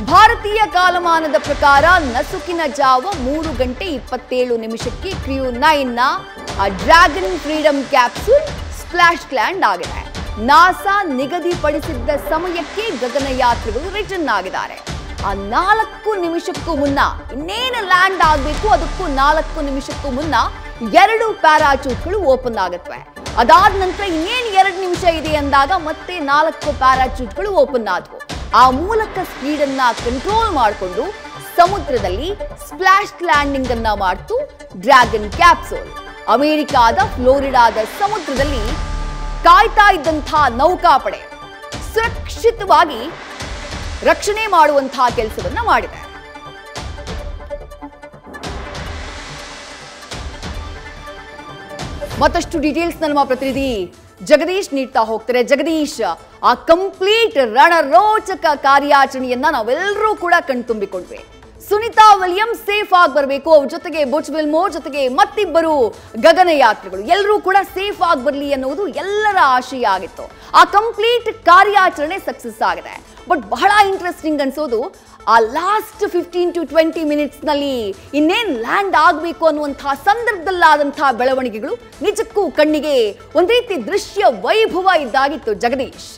ಭಾರತೀಯ ಕಾಲಮಾನದ ಪ್ರಕಾರ ನಸುಕಿನ ಜಾವ 3:27 ಕ್ರಿಯೂ 9ನ Dragon Freedom capsule splash land ಆಗಿದೆ. ನಾಸಾ ನಿಗದಿಪಡಿಸಿದ್ದ ಸಮಯಕ್ಕೆ ಗಗನಯಾತ್ರಿಗಳು ರಿಟರ್ನ್ ಆಗಿದ್ದಾರೆ. ಆ 4 ನಿಮಿಷಕ್ಕೂ ಮುನ್ನ ಇನ್ನೇನು ಲ್ಯಾಂಡ್ ಆಗಬೇಕು ಅದಕ್ಕೂ 4 ನಿಮಿಷಕ್ಕೂ ಮುನ್ನ 2 ಪ್ಯಾರಾಚೂಟ್ಗಳು ಓಪನ್ ಆಗುತ್ತವೆ. ಅದಾದ ನಂತರ ಇನ್ನೇನು 2 ನಿಮಿಷ ಇದೆ ಅಂದಾಗ ಮತ್ತೆ 4 ಪ್ಯಾರಾಚೂಟ್ಗಳು ಓಪನ್ ಆದವು. ಆ ಮೂಲಕ ಸ್ಪೀಡ್ ಅನ್ನ ಕಂಟ್ರೋಲ್ ಮಾಡಿಕೊಂಡು ಸಮುದ್ರದಲ್ಲಿ ಸ್ಪ್ಲಾಶ್ ಲ್ಯಾಂಡಿಂಗ್ ಅನ್ನ ಮಾಡ್ತು ಡ್ರ್ಯಾಗನ್ ಕ್ಯಾಪ್ಸೂಲ್. ಅಮೆರಿಕಾದ ಫ್ಲೋರಿಡಾದ ಸಮುದ್ರದಲ್ಲಿ ಕಾಯ್ತಾ ಇದ್ದಂತಹ ನೌಕಾಪಡೆ ಸುರಕ್ಷಿತವಾಗಿ ರಕ್ಷಣೆ ಮಾಡುವಂತಹ ಕೆಲಸವನ್ನ ಮಾಡಿದೆ. ಮತ್ತಷ್ಟು ಡೀಟೇಲ್ಸ್ ನಮ್ಮ ಪ್ರತಿನಿಧಿ ಜಗದೀಶ್ ನೀಡ್ತಾ ಹೋಗ್ತಾರೆ. ಜಗದೀಶ್, ಆ ಕಂಪ್ಲೀಟ್ ರಣರೋಚಕ ಕಾರ್ಯಾಚರಣೆಯನ್ನ ನಾವೆಲ್ಲರೂ ಕೂಡ ಕಣ್ತುಂಬಿಕೊಂಡ್ವಿ. ಸುನಿತಾ ವಿಲಿಯಮ್ಸ್ ಸೇಫ್ ಆಗಿ ಬರಬೇಕು, ಅವ್ರ ಜೊತೆಗೆ ಬುಚ್ ವಿಲ್ಮೋರ್ ಜೊತೆಗೆ ಮತ್ತಿಬ್ಬರು ಗಗನಯಾತ್ರಿಗಳು ಎಲ್ಲರೂ ಕೂಡ ಸೇಫ್ ಆಗಿ ಬರಲಿ ಅನ್ನೋದು ಎಲ್ಲರ ಆಶಯ ಆಗಿತ್ತು. ಆ ಕಂಪ್ಲೀಟ್ ಕಾರ್ಯಾಚರಣೆ ಸಕ್ಸಸ್ ಆಗಿದೆ. ಬಟ್ ಬಹಳ ಇಂಟ್ರೆಸ್ಟಿಂಗ್ ಅನ್ಸೋದು ಆ ಲಾಸ್ಟ್ 15 to 20 ಮಿನಿಟ್ಸ್ ನಲ್ಲಿ ಇನ್ನೇನು ಲ್ಯಾಂಡ್ ಆಗಬೇಕು ಅನ್ನುವಂತಹ ಸಂದರ್ಭದಲ್ಲಾದಂತಹ ಬೆಳವಣಿಗೆಗಳು ನಿಜಕ್ಕೂ ಕಣ್ಣಿಗೆ ಒಂದು ರೀತಿ ದೃಶ್ಯ ವೈಭವ ಇದ್ದಾಗಿತ್ತು. ಜಗದೀಶ್,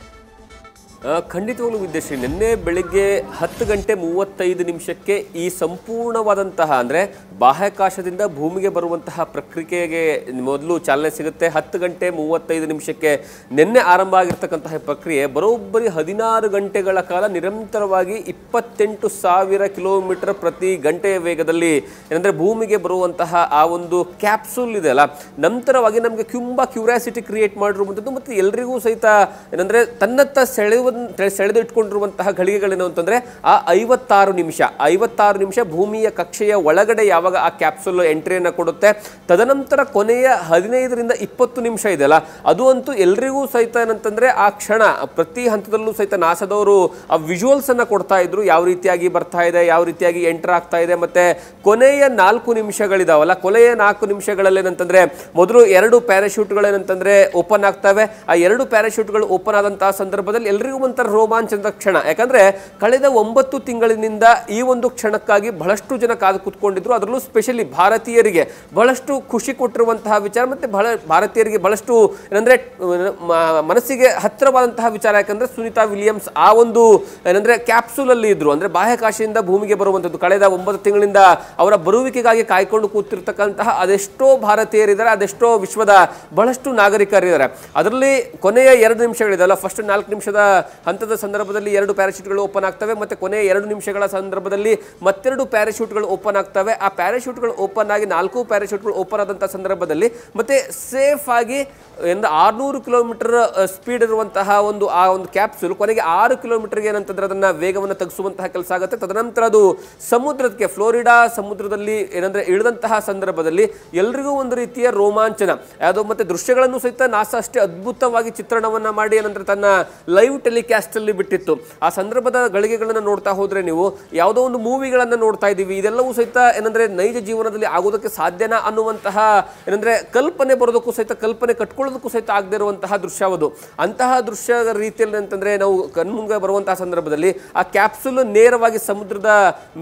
ಖಂಡಿತವಾಗ್ಲೂ ವಿದ್ಯಾಶ್ರೀ, ನಿನ್ನೆ ಬೆಳಿಗ್ಗೆ 10:35 ಈ ಸಂಪೂರ್ಣವಾದಂತಹ ಅಂದರೆ ಬಾಹ್ಯಾಕಾಶದಿಂದ ಭೂಮಿಗೆ ಬರುವಂತಹ ಪ್ರಕ್ರಿಯೆಗೆ ಮೊದಲು ಚಾಲನೆ ಸಿಗುತ್ತೆ. 10:35 ನಿನ್ನೆ ಆರಂಭ ಆಗಿರ್ತಕ್ಕಂತಹ ಪ್ರಕ್ರಿಯೆ ಬರೋಬ್ಬರಿ 16 ಗಂಟೆಗಳ ಕಾಲ ನಿರಂತರವಾಗಿ 28,000 ಕಿಲೋಮೀಟರ್ ಪ್ರತಿ ಗಂಟೆಯ ವೇಗದಲ್ಲಿ ಏನಂದರೆ ಭೂಮಿಗೆ ಬರುವಂತಹ ಆ ಒಂದು ಕ್ಯಾಪ್ಸೂಲ್ ಇದೆಯಲ್ಲ, ನಂತರವಾಗಿ ನಮಗೆ ತುಂಬ ಕ್ಯೂರಿಯಾಸಿಟಿ ಕ್ರಿಯೇಟ್ ಮಾಡಿರುವಂಥದ್ದು ಮತ್ತು ಎಲ್ರಿಗೂ ಸಹಿತ ಏನಂದರೆ ತನ್ನತ್ತ ಸೆಳೆದಿಟ್ಕೊಂಡಿರುವಂತಹ ಘಳಿಗೆಗಳೇನು ಅಂತಂದರೆ ಆ 56 ನಿಮಿಷ ಭೂಮಿಯ ಕಕ್ಷೆಯ ಒಳಗಡೆ ಯಾವಾಗ ಆ ಕ್ಯಾಪ್ಸೂಲ್ ಎಂಟ್ರಿಯನ್ನು ಕೊಡುತ್ತೆ, ತದನಂತರ ಕೊನೆಯ 15 ರಿಂದ 20 ನಿಮಿಷ ಇದೆಯಲ್ಲ, ಅದು ಅಂತೂ ಎಲ್ರಿಗೂ ಸಹಿತ ಏನಂತಂದರೆ ಆ ಕ್ಷಣ ಪ್ರತಿ ಹಂತದಲ್ಲೂ ಸಹಿತ ನಾಸಾದವರು ಆ ವಿಜುವಲ್ಸ್ ಅನ್ನು ಕೊಡ್ತಾ ಇದ್ರು, ಯಾವ ರೀತಿಯಾಗಿ ಬರ್ತಾ ಇದೆ, ಯಾವ ರೀತಿಯಾಗಿ ಎಂಟರ್ ಆಗ್ತಾ ಇದೆ. ಮತ್ತೆ ಕೊನೆಯ 4 ನಿಮಿಷಗಳಿದಾವಲ್ಲ, ಕೊನೆಯ 4 ನಿಮಿಷಗಳಲ್ಲಿ ಏನಂತಂದ್ರೆ ಮೊದಲು 2 ಪ್ಯಾರಾಶೂಟ್ಗಳೇನಂತಂದ್ರೆ ಓಪನ್ ಆಗ್ತವೆ. ಆ 2 ಪ್ಯಾರಾಶೂಟ್ಗಳು ಓಪನ್ ಆದಂತಹ ಸಂದರ್ಭದಲ್ಲಿ ಎಲ್ರಿಗೂ ಒಂಥರ ರೋಮಾಂಚನದ ಕ್ಷಣ. ಯಾಕಂದ್ರೆ ಕಳೆದ 9 ತಿಂಗಳಿನಿಂದ ಈ ಒಂದು ಕ್ಷಣಕ್ಕಾಗಿ ಬಹಳಷ್ಟು ಜನ ಕಾದು ಕೂತ್ಕೊಂಡಿದ್ರು. ಅದರಲ್ಲೂ ಸ್ಪೆಷಲಿ ಭಾರತೀಯರಿಗೆ ಬಹಳಷ್ಟು ಖುಷಿ ಕೊಟ್ಟಿರುವಂತಹ ವಿಚಾರ, ಮತ್ತೆ ಭಾರತೀಯರಿಗೆ ಬಹಳಷ್ಟು ಏನಂದ್ರೆ ಮನಸ್ಸಿಗೆ ಹತ್ತಿರವಾದಂತಹ ವಿಚಾರ. ಯಾಕಂದ್ರೆ ಸುನಿತಾ ವಿಲಿಯಮ್ಸ್ ಆ ಒಂದು ಏನಂದ್ರೆ ಕ್ಯಾಪ್ಸೂಲ್ ಅಲ್ಲಿ ಇದ್ರು, ಅಂದ್ರೆ ಬಾಹ್ಯಾಕಾಶದಿಂದ ಭೂಮಿಗೆ ಬರುವಂತದ್ದು. ಕಳೆದ 9 ತಿಂಗಳಿಂದ ಅವರ ಬರುವಿಕೆಗಾಗಿ ಕಾಯ್ಕೊಂಡು ಕೂತಿರ್ತಕ್ಕಂತಹ ಅದೆಷ್ಟೋ ಭಾರತೀಯರಿದ್ದಾರೆ, ಅದೆಷ್ಟೋ ವಿಶ್ವದ ಬಹಳಷ್ಟು ನಾಗರಿಕರಿದ್ದಾರೆ. ಅದರಲ್ಲಿ ಕೊನೆಯ 2 ನಿಮಿಷಗಳಿದೆಯಲ್ಲ, ಫಸ್ಟ್ 4 ನಿಮಿಷದ ಹಂತದ ಸಂದರ್ಭದಲ್ಲಿ 2 ಪ್ಯಾರಾಶೂಟ್ಗಳು ಓಪನ್ ಆಗ್ತವೆ. ಮತ್ತೆ ಕೊನೆಯ 2 ನಿಮಿಷಗಳ ಸಂದರ್ಭದಲ್ಲಿ ಮತ್ತೆರಡು ಪ್ಯಾರಾಶೂಟ್ಗಳು ಓಪನ್ ಆಗ್ತವೆ. ಆ ಪ್ಯಾರಾಶೂಟ್ಗಳು ಓಪನ್ ಆಗಿ 4 ಪ್ಯಾರಾಶೂಟ್ಗಳು ಓಪನ್ ಆದಂತಹ ಸಂದರ್ಭದಲ್ಲಿ ಮತ್ತೆ ಸೇಫ್ ಆಗಿ 600 ಕಿಲೋಮೀಟರ್ ಸ್ಪೀಡ್ ಇರುವಂತಹ ಆ ಒಂದು ಕ್ಯಾಪ್ಸೂಲ್ ಕೊನೆಗೆ 6 ಕಿಲೋಮೀಟರ್ಗೆ ಏನಂತಂದ್ರೆ ಅದನ್ನ ವೇಗವನ್ನು ತಗ್ಗಿಸುವಂತಹ ಕೆಲಸ ಆಗುತ್ತೆ. ತದನಂತರ ಅದು ಸಮುದ್ರಕ್ಕೆ ಫ್ಲೋರಿಡಾ ಸಮುದ್ರದಲ್ಲಿ ಏನಂದ್ರೆ ಇಳಿದಂತಹ ಸಂದರ್ಭದಲ್ಲಿ ಎಲ್ರಿಗೂ ಒಂದು ರೀತಿಯ ರೋಮಾಂಚನ ಯಾವುದೋ ಮತ್ತೆ ದೃಶ್ಯಗಳನ್ನು ಸಹಿತ ನಾಸಾ ಅಷ್ಟೇ ಅದ್ಭುತವಾಗಿ ಚಿತ್ರಣವನ್ನ ಮಾಡಿ ಏನಂದ್ರೆ ತನ್ನ ಲೈವ್ ಟೆಲಿಕಾಸ್ಟ್ ಅಲ್ಲಿ ಬಿಟ್ಟಿತ್ತು. ಆ ಸಂದರ್ಭದ ಗಳಿಗೆಗಳನ್ನ ನೋಡ್ತಾ ಹೋದ್ರೆ ನೀವು ಯಾವುದೋ ಒಂದು ಮೂವಿಗಳನ್ನ ನೋಡ್ತಾ ಇದ್ದೀವಿ, ಇದೆಲ್ಲವೂ ಸಹಿತ ಏನಂದ್ರೆ ನೈಜ ಜೀವನದಲ್ಲಿ ಆಗೋದಕ್ಕೆ ಸಾಧ್ಯನಾ ಅನ್ನುವಂತಹ ಏನಂದ್ರೆ ಕಲ್ಪನೆ ಬರೋದಕ್ಕೂ ಸಹಿತ ಕಲ್ಪನೆ ಕಟ್ಕೊಳ್ಳೋದಕ್ಕೂ ಸಹಿತ ಆಗದೆ ಇರುವಂತಹ ದೃಶ್ಯವದು. ಅಂತಹ ದೃಶ್ಯ ರೀತಿಯಲ್ಲಿ ಅಂತಂದ್ರೆ ನಾವು ಕಣ್ಮುಂದೆ ಬರುವಂತಹ ಸಂದರ್ಭದಲ್ಲಿ ಆ ಕ್ಯಾಪ್ಸೂಲ್ ನೇರವಾಗಿ ಸಮುದ್ರದ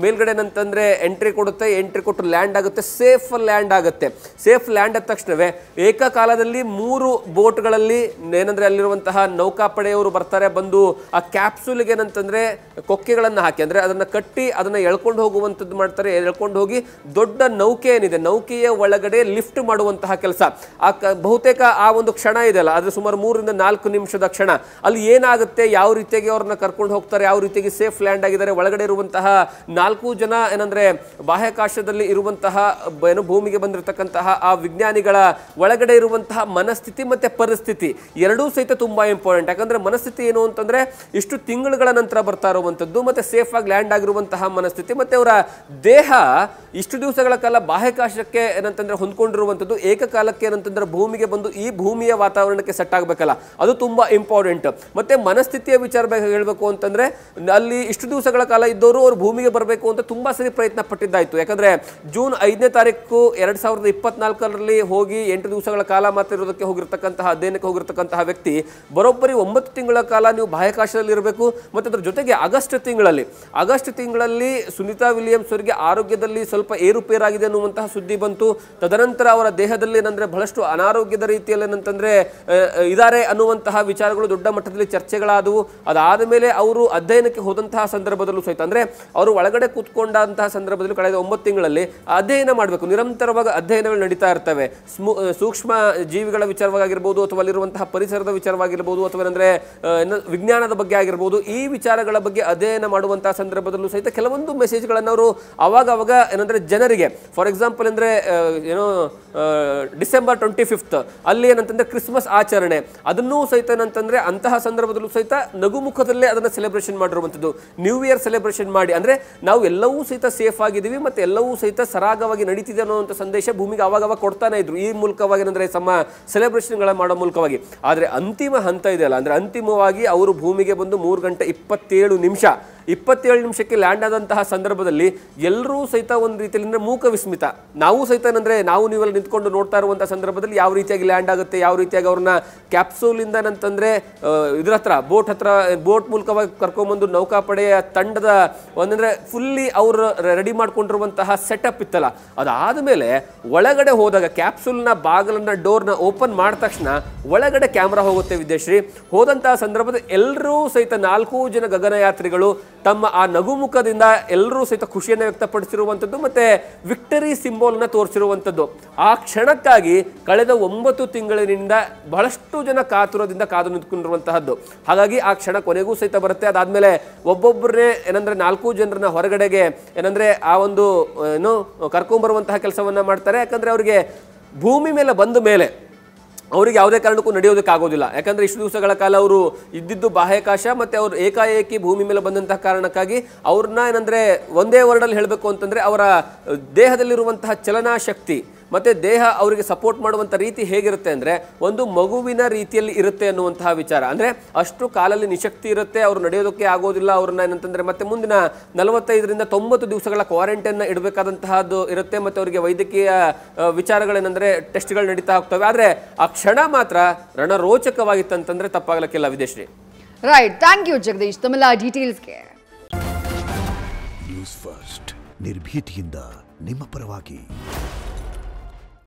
ಮೇಲ್ಗಡೆ ಅಂತಂದ್ರೆ ಎಂಟ್ರಿ ಕೊಡುತ್ತೆ. ಎಂಟ್ರಿ ಕೊಟ್ಟು ಲ್ಯಾಂಡ್ ಆಗುತ್ತೆ, ಸೇಫ್ ಲ್ಯಾಂಡ್ ಆಗುತ್ತೆ. ಸೇಫ್ ಲ್ಯಾಂಡ್ ಆದ ತಕ್ಷಣವೇ ಏಕಕಾಲದಲ್ಲಿ 3 ಬೋಟ್ಗಳಲ್ಲಿ ಏನಂದ್ರೆ ಅಲ್ಲಿರುವಂತಹ ನೌಕಾಪಡೆಯವರು ಬರ್ತಾರೆ. ಬಂದು ಆ ಕ್ಯಾಪ್ಸೂಲ್ಗೆ ಏನಂತಂದ್ರೆ ಕೊಕ್ಕೆಗಳನ್ನು ಹಾಕಿ ಅಂದ್ರೆ ಅದನ್ನ ಕಟ್ಟಿ ಅದನ್ನ ಎಳ್ಕೊಂಡು ಹೋಗುವಂಥದ್ದು ಮಾಡ್ತಾರೆ. ಎಳ್ಕೊಂಡು ಹೋಗಿ ದೊಡ್ಡ ನೌಕೆ ಏನಿದೆ ನೌಕೆಯ ಒಳಗಡೆ ಲಿಫ್ಟ್ ಮಾಡುವಂತಹ ಕೆಲಸ. ಬಹುತೇಕ ಆ ಒಂದು ಕ್ಷಣ ಇದೆಯಲ್ಲ, ಅದು ಸುಮಾರು 3 ರಿಂದ 4 ನಿಮಿಷದ ಕ್ಷಣ. ಅಲ್ಲಿ ಏನಾಗುತ್ತೆ, ಯಾವ ರೀತಿಯಾಗಿ ಅವ್ರನ್ನ ಕರ್ಕೊಂಡು ಹೋಗ್ತಾರೆ, ಯಾವ ರೀತಿಯಾಗಿ ಸೇಫ್ ಲ್ಯಾಂಡ್ ಆಗಿದ್ದಾರೆ, ಒಳಗಡೆ ಇರುವಂತಹ 4 ಜನ ಏನಂದ್ರೆ ಬಾಹ್ಯಾಕಾಶದಲ್ಲಿ ಇರುವಂತಹ ಭೂಮಿಗೆ ಬಂದಿರತಕ್ಕಂತಹ ಆ ವಿಜ್ಞಾನಿಗಳ ಒಳಗಡೆ ಇರುವಂತಹ ಮನಸ್ಥಿತಿ ಮತ್ತೆ ಪರಿಸ್ಥಿತಿ ಎರಡೂ ಸಹಿತ ತುಂಬಾ ಇಂಪಾರ್ಟೆಂಟ್. ಯಾಕಂದ್ರೆ ಮನಸ್ಥಿತಿ ಏನು ಅಂತಂದ್ರೆ ಇಷ್ಟು ತಿಂಗಳುಗಳ ನಂತರ ಬರ್ತಾ ಇರುವಂತದ್ದು, ಮತ್ತೆ ಸೇಫ್ ಆಗಿ ಲ್ಯಾಂಡ್ ಆಗಿರುವಂತಹ ಮನಸ್ಥಿತಿ, ಮತ್ತೆ ಅವರ ದೇಹ ಇಷ್ಟು ದಿವಸಗಳ ಕಾಲ ಬಾಹ್ಯಾಕಾಶಕ್ಕೆ ಏನಂತಂದ್ರೆ ಹೊಂದ್ಕೊಂಡಿರುವಂತದ್ದು, ಏಕಕಾಲಕ್ಕೆ ಏನಂತಂದ್ರೆ ಭೂಮಿಗೆ ಬಂದು ಈ ಭೂಮಿಯ ವಾತಾವರಣಕ್ಕೆ ಸೆಟ್ ಆಗಬೇಕಲ್ಲ, ಅದು ತುಂಬಾ ಇಂಪಾರ್ಟೆಂಟ್. ಮತ್ತೆ ಮನಸ್ಥಿತಿಯ ವಿಚಾರ ಹೇಳಬೇಕು ಅಂತಂದ್ರೆ ಅಲ್ಲಿ ಇಷ್ಟು ದಿವಸಗಳ ಕಾಲ ಇದ್ದವರು ಅವರು ಭೂಮಿಗೆ ಬರಬೇಕು ಅಂತ ತುಂಬಾ ಸರಿ ಪ್ರಯತ್ನ ಪಟ್ಟಿದ್ದಾಯ್ತು. ಯಾಕಂದ್ರೆ ಜೂನ್ 5ನೇ ತಾರೀಕು 2024ರಲ್ಲಿ ಹೋಗಿ 8 ದಿವಸಗಳ ಕಾಲ ಮಾತ್ರ ಇರೋದಕ್ಕೆ ಹೋಗಿರ್ತಕ್ಕಂತಹ ಅಧ್ಯಯನಕ್ಕೆ ಹೋಗಿರ್ತಕ್ಕಂತಹ ವ್ಯಕ್ತಿ ಬರೋಬ್ಬರಿ 9 ತಿಂಗಳ ಕಾಲ ನೀವು ಬಾಹ್ಯಾಕಾಶದಲ್ಲಿ ಇರಬೇಕು. ಮತ್ತೆ ಅದ್ರ ಜೊತೆಗೆ ಆಗಸ್ಟ್ ತಿಂಗಳಲ್ಲಿ ಸುನೀತಾ ವಿಲಿಯಮ್ಸ್ ಅವರಿಗೆ ಆರೋಗ್ಯದಲ್ಲಿ ಸ್ವಲ್ಪ ಏರುಪೇರಾಗಿದೆ ಅನ್ನುವಂತಹ ಸುದ್ದಿ ಬಂತು. ತದನಂತರ ಅವರ ದೇಹದಲ್ಲಿ ಏನಂದ್ರೆ ಬಹಳಷ್ಟು ಅನಾರೋಗ್ಯದ ರೀತಿಯಲ್ಲಿ ಏನಂತಂದ್ರೆ ಇದ್ದಾರೆ ಅನ್ನುವಂತಹ ವಿಚಾರಗಳು ದೊಡ್ಡ ಮಟ್ಟದಲ್ಲಿ ಚರ್ಚೆಗಳಾದವು. ಅದಾದ ಮೇಲೆ ಅವರು ಅಧ್ಯಯನಕ್ಕೆ ಹೋದಂತಹ ಸಂದರ್ಭದಲ್ಲೂ ಸಹಿತ ಅಂದ್ರೆ ಅವರು ಒಳಗಡೆ ಕೂತ್ಕೊಂಡಂತಹ ಸಂದರ್ಭದಲ್ಲಿ ಕಳೆದ 9 ತಿಂಗಳಲ್ಲಿ ಅಧ್ಯಯನ ಮಾಡಬೇಕು, ನಿರಂತರವಾಗಿ ಅಧ್ಯಯನಗಳು ನಡೀತಾ ಇರ್ತವೆ. ಸೂಕ್ಷ್ಮ ಜೀವಿಗಳ ವಿಚಾರವಾಗಿರ್ಬೋದು, ಅಥವಾ ಅಲ್ಲಿರುವಂತಹ ಪರಿಸರದ ವಿಚಾರವಾಗಿರ್ಬೋದು, ಅಥವಾ ಅಂದ್ರೆ ವಿಜ್ಞಾನದ ಬಗ್ಗೆ ಆಗಿರ್ಬೋದು, ಈ ವಿಚಾರಗಳ ಬಗ್ಗೆ ಅಧ್ಯಯನ ಮಾಡುವಂತಹ ಸಂದರ್ಭದಲ್ಲೂ ಸಹಿತ ಕೆಲವೊಂದು ಮೆಸೇಜ್ಗಳನ್ನು ಅವರು ಅವಾಗ ಏನಂದ್ರೆ ಜನರಿಗೆ, ಫಾರ್ ಎಕ್ಸಾಂಪಲ್ ಅಂದ್ರೆ ಡಿಸೆಂಬರ್ 25 ಅಲ್ಲಿ ಏನಂತಂದ್ರೆ ಕ್ರಿಸ್ಮಸ್ ಆಚರಣೆ, ಅದನ್ನೂ ಸಹಿತ ಏನಂತಂದ್ರೆ ಅಂತಹ ಸಂದರ್ಭದಲ್ಲೂ ಸಹಿತ ನಗುಮುಖದಲ್ಲೇ ಅದನ್ನ ಸೆಲೆಬ್ರೇಷನ್ ಮಾಡಿರುವಂಥದ್ದು. ನ್ಯೂ ಇಯರ್ ಸೆಲೆಬ್ರೇಷನ್ ಮಾಡಿ ಅಂದ್ರೆ ನಾವು ಎಲ್ಲವೂ ಸಹಿತ ಸೇಫ್ ಆಗಿದ್ದೀವಿ ಮತ್ತೆ ಎಲ್ಲವೂ ಸಹಿತ ಸರಾಗವಾಗಿ ನಡೀತಿದೆ ಅನ್ನುವಂಥ ಸಂದೇಶ ಭೂಮಿಗೆ ಅವಾಗ ಕೊಡ್ತಾನೆ ಇದ್ರು ಈ ಮೂಲಕವಾಗಿ, ಅಂದ್ರೆ ನಮ್ಮ ಸೆಲೆಬ್ರೇಷನ್ಗಳ ಮಾಡೋ ಮೂಲಕವಾಗಿ. ಆದ್ರೆ ಅಂತಿಮ ಹಂತ ಇದೆಯಲ್ಲ, ಅಂದ್ರೆ ಅಂತಿಮವಾಗಿ ಅವರು ಭೂಮಿಗೆ ಬಂದು 3 ಗಂಟೆ 27 ನಿಮಿಷಕ್ಕೆ ಲ್ಯಾಂಡ್ ಆದಂತಹ ಸಂದರ್ಭದಲ್ಲಿ ಎಲ್ಲರೂ ಸಹಿತ ಒಂದು ರೀತಿಯಲ್ಲಿ ಅಂದ್ರೆ ಮೂಕ ವಿಸ್ಮಿತ. ನಾವು ಸಹಿತ ಏನಂದ್ರೆ ನಾವು ನೀವೆಲ್ಲ ನಿಂತ್ಕೊಂಡು ನೋಡ್ತಾ ಇರುವಂತಹ ಸಂದರ್ಭದಲ್ಲಿ ಯಾವ ರೀತಿಯಾಗಿ ಲ್ಯಾಂಡ್ ಆಗುತ್ತೆ, ಯಾವ ರೀತಿಯಾಗಿ ಅವ್ರನ್ನ ಕ್ಯಾಪ್ಸೂಲ್ ಇಂದ ಏನಂತಂದ್ರೆ ಇದ್ರ ಹತ್ರ ಬೋಟ್ ಮೂಲಕವಾಗಿ ಕರ್ಕೊಂಡ್ಬಂದು ನೌಕಾಪಡೆಯ ತಂಡದ ಒಂದಂದ್ರೆ ಫುಲ್ಲಿ ಅವರು ರೆಡಿ ಮಾಡ್ಕೊಂಡಿರುವಂತಹ ಸೆಟಪ್ ಇತ್ತಲ್ಲ, ಅದಾದ್ಮೇಲೆ ಒಳಗಡೆ ಹೋದಾಗ ಕ್ಯಾಪ್ಸೂಲ್ನ ಬಾಗಿಲನ್ನ ಡೋರ್ನ ಓಪನ್ ಮಾಡಿದ ತಕ್ಷಣ ಒಳಗಡೆ ಕ್ಯಾಮ್ರಾ ಹೋಗುತ್ತೆ ವಿದ್ಯಾಶ್ರೀ. ಹೋದಂತಹ ಸಂದರ್ಭದಲ್ಲಿ ಎಲ್ಲರೂ ಸಹಿತ 4 ಜನ ಗಗನಯಾತ್ರಿಗಳು ತಮ್ಮ ಆ ನಗುಮುಖದಿಂದ ಎಲ್ಲರೂ ಸಹಿತ ಖುಷಿಯನ್ನು ವ್ಯಕ್ತಪಡಿಸಿರುವಂಥದ್ದು ಮತ್ತೆ ವಿಕ್ಟರಿ ಸಿಂಬೋಲ್ನ ತೋರಿಸಿರುವಂಥದ್ದು. ಆ ಕ್ಷಣಕ್ಕಾಗಿ ಕಳೆದ 9 ತಿಂಗಳಿನಿಂದ ಬಹಳಷ್ಟು ಜನ ಕಾತುರದಿಂದ ಕಾದು ನಿಂತ್ಕೊಂಡಿರುವಂತಹದ್ದು. ಹಾಗಾಗಿ ಆ ಕ್ಷಣ ಕೊನೆಗೂ ಸಹಿತ ಬರುತ್ತೆ. ಅದಾದ್ಮೇಲೆ ಒಬ್ಬೊಬ್ಬರನ್ನೇ ಏನಂದ್ರೆ 4 ಜನರನ್ನ ಹೊರಗಡೆಗೆ ಏನಂದ್ರೆ ಆ ಒಂದು ಏನು ಕರ್ಕೊಂಡ್ಬರುವಂತಹ ಕೆಲಸವನ್ನ ಮಾಡ್ತಾರೆ. ಯಾಕಂದ್ರೆ ಅವರಿಗೆ ಭೂಮಿ ಮೇಲೆ ಬಂದ ಮೇಲೆ ಅವರಿಗೆ ಯಾವುದೇ ಕಾರಣಕ್ಕೂ ನಡೆಯೋದಕ್ಕಾಗೋದಿಲ್ಲ. ಯಾಕಂದ್ರೆ ಇಷ್ಟು ದಿವಸಗಳ ಕಾಲ ಅವರು ಇದ್ದಿದ್ದು ಬಾಹ್ಯಾಕಾಶ, ಮತ್ತೆ ಅವರು ಏಕಾಏಕಿ ಭೂಮಿ ಮೇಲೆ ಬಂದಂತಹ ಕಾರಣಕ್ಕಾಗಿ ಅವ್ರನ್ನ ಏನಂದ್ರೆ ಒಂದೇ ವರ್ಡಲ್ಲಿ ಹೇಳಬೇಕು ಅಂತಂದ್ರೆ ಅವರ ದೇಹದಲ್ಲಿರುವಂತಹ ಚಲನಾ ಶಕ್ತಿ ಮತ್ತೆ ದೇಹ ಅವರಿಗೆ ಸಪೋರ್ಟ್ ಮಾಡುವಂಥ ರೀತಿ ಹೇಗಿರುತ್ತೆ ಅಂದರೆ ಒಂದು ಮಗುವಿನ ರೀತಿಯಲ್ಲಿ ಇರುತ್ತೆ ಅನ್ನುವಂತಹ ವಿಚಾರ. ಅಂದರೆ ಅಷ್ಟು ಕಾಲಲ್ಲಿ ನಿಶಕ್ತಿ ಇರುತ್ತೆ, ಅವರು ನಡೆಯೋದಕ್ಕೆ ಆಗೋದಿಲ್ಲ. ಅವ್ರನ್ನ ಏನಂತಂದರೆ ಮತ್ತೆ ಮುಂದಿನ 45ರಿಂದ 90 ದಿವಸಗಳ ಕ್ವಾರಂಟೈನ್ನ ಇಡಬೇಕಾದಂತಹದ್ದು ಇರುತ್ತೆ. ಮತ್ತು ಅವರಿಗೆ ವೈದ್ಯಕೀಯ ವಿಚಾರಗಳೇನೆಂದರೆ ಟೆಸ್ಟ್ಗಳು ನಡೀತಾ ಹೋಗ್ತವೆ. ಆದರೆ ಆ ಕ್ಷಣ ಮಾತ್ರ ರಣರೋಚಕವಾಗಿತ್ತಂತಂದರೆ ತಪ್ಪಾಗಲಿಕ್ಕಿಲ್ಲ ವಿದೇಶ್ರೀ. ರೈಟ್, ಥ್ಯಾಂಕ್ ಯು ಜಗದೀಶ್ ತಮ್ಮೆಲ್ಲ ಡೀಟೇಲ್ಸ್ಗೆ. ನ್ಯೂಸ್ ಫಸ್ಟ್ ನಿರ್ಭೀತಿಯಿಂದ ನಿಮ್ಮ ಪರವಾಗಿ.